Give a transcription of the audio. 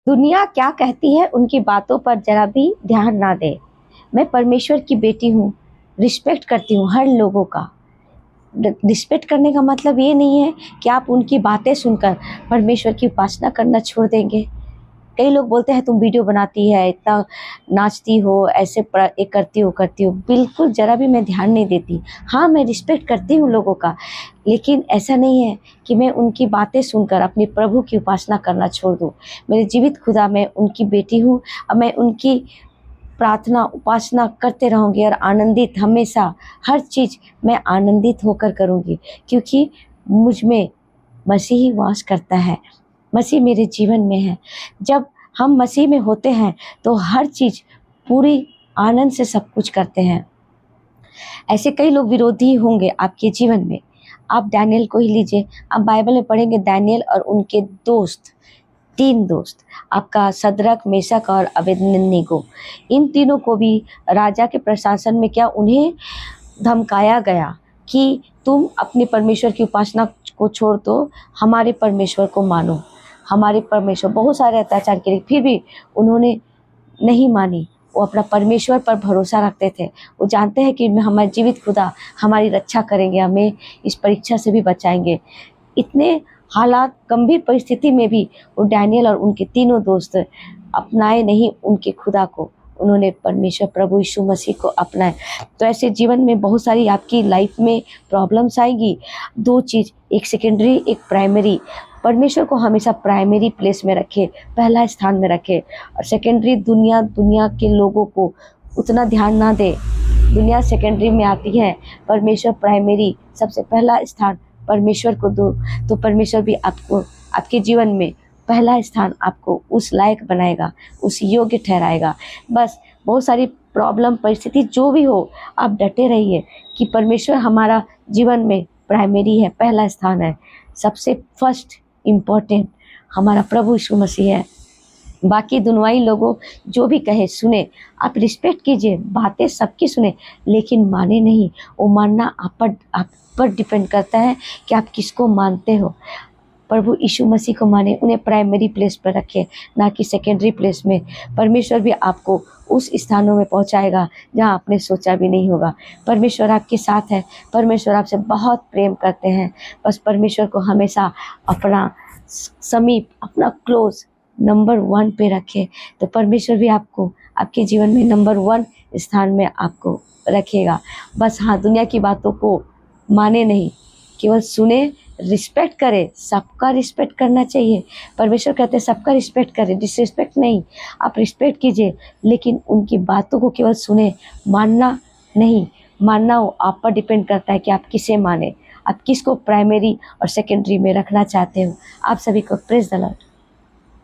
दुनिया क्या कहती है उनकी बातों पर जरा भी ध्यान ना दे। मैं परमेश्वर की बेटी हूँ, रिस्पेक्ट करती हूँ हर लोगों का। रिस्पेक्ट करने का मतलब ये नहीं है कि आप उनकी बातें सुनकर परमेश्वर की उपासना करना छोड़ देंगे। कई लोग बोलते हैं तुम वीडियो बनाती है, इतना नाचती हो, ऐसे एक करती हो। बिल्कुल ज़रा भी मैं ध्यान नहीं देती। हाँ, मैं रिस्पेक्ट करती हूँ लोगों का, लेकिन ऐसा नहीं है कि मैं उनकी बातें सुनकर अपने प्रभु की उपासना करना छोड़ दूँ। मेरे जीवित खुदा, मैं उनकी बेटी हूँ और मैं उनकी प्रार्थना उपासना करते रहूँगी और आनंदित हमेशा हर चीज़ मैं आनंदित होकर करूँगी, क्योंकि मुझ में मसीह ही वास करता है। मसीह मेरे जीवन में है। जब हम मसीह में होते हैं तो हर चीज़ पूरी आनंद से सब कुछ करते हैं। ऐसे कई लोग विरोधी होंगे आपके जीवन में। आप डैनियल को ही लीजिए, आप बाइबल में पढ़ेंगे डैनियल और उनके दोस्त, 3 दोस्त, आपका सदरक, मेशक और अबेदनगो, इन तीनों को भी राजा के प्रशासन में क्या उन्हें धमकाया गया कि तुम अपने परमेश्वर की उपासना को छोड़ दो, हमारे परमेश्वर को मानो। हमारे परमेश्वर बहुत सारे अत्याचार किए, फिर भी उन्होंने नहीं मानी। वो अपना परमेश्वर पर भरोसा रखते थे। वो जानते हैं कि हमारे जीवित खुदा हमारी रक्षा करेंगे, हमें इस परीक्षा से भी बचाएंगे। इतने हालात, गंभीर परिस्थिति में भी वो डैनियल और उनके तीनों दोस्त अपनाए नहीं उनके खुदा को, उन्होंने परमेश्वर प्रभु यीशु मसीह को अपनाए। तो ऐसे जीवन में बहुत सारी आपकी लाइफ में प्रॉब्लम्स आएगी। 2 चीज़, एक सेकेंडरी एक प्राइमरी। परमेश्वर को हमेशा प्राइमरी प्लेस में रखे, पहला स्थान में रखे, और सेकेंडरी दुनिया के लोगों को उतना ध्यान ना दे। दुनिया सेकेंडरी में आती है, परमेश्वर प्राइमरी, सबसे पहला स्थान परमेश्वर को दो, तो परमेश्वर भी आपको आपके जीवन में पहला स्थान आपको उस लायक बनाएगा, उस योग्य ठहराएगा। बस बहुत सारी प्रॉब्लम परिस्थिति जो भी हो, आप डटे रहिए कि परमेश्वर हमारा जीवन में प्राइमरी है, पहला स्थान है, सबसे फर्स्ट इम्पोर्टेंट हमारा प्रभु यीशु मसीह है। बाकी दुनियाई लोगों जो भी कहे सुने, आप रिस्पेक्ट कीजिए, बातें सबकी सुने, लेकिन माने नहीं। वो मानना आप पर डिपेंड करता है कि आप किसको मानते हो। प्रभु यीशु मसीह को माने, उन्हें प्राइमरी प्लेस पर रखें, ना कि सेकेंडरी प्लेस में। परमेश्वर भी आपको उस स्थानों में पहुंचाएगा जहां आपने सोचा भी नहीं होगा। परमेश्वर आपके साथ है, परमेश्वर आपसे बहुत प्रेम करते हैं। बस परमेश्वर को हमेशा अपना समीप, अपना क्लोज नंबर 1 पे रखें, तो परमेश्वर भी आपको आपके जीवन में नंबर 1 स्थान में आपको रखेगा। बस हाँ, दुनिया की बातों को माने नहीं, केवल सुने, रिस्पेक्ट करें, सबका रिस्पेक्ट करना चाहिए। परमेश्वर कहते हैं सबका रिस्पेक्ट करें, डिसरिस्पेक्ट नहीं। आप रिस्पेक्ट कीजिए, लेकिन उनकी बातों को केवल सुने, मानना नहीं। मानना वो आप पर डिपेंड करता है कि आप किसे माने, आप किसको प्राइमरी और सेकेंडरी में रखना चाहते हो। आप सभी को प्रेज द लॉर्ड।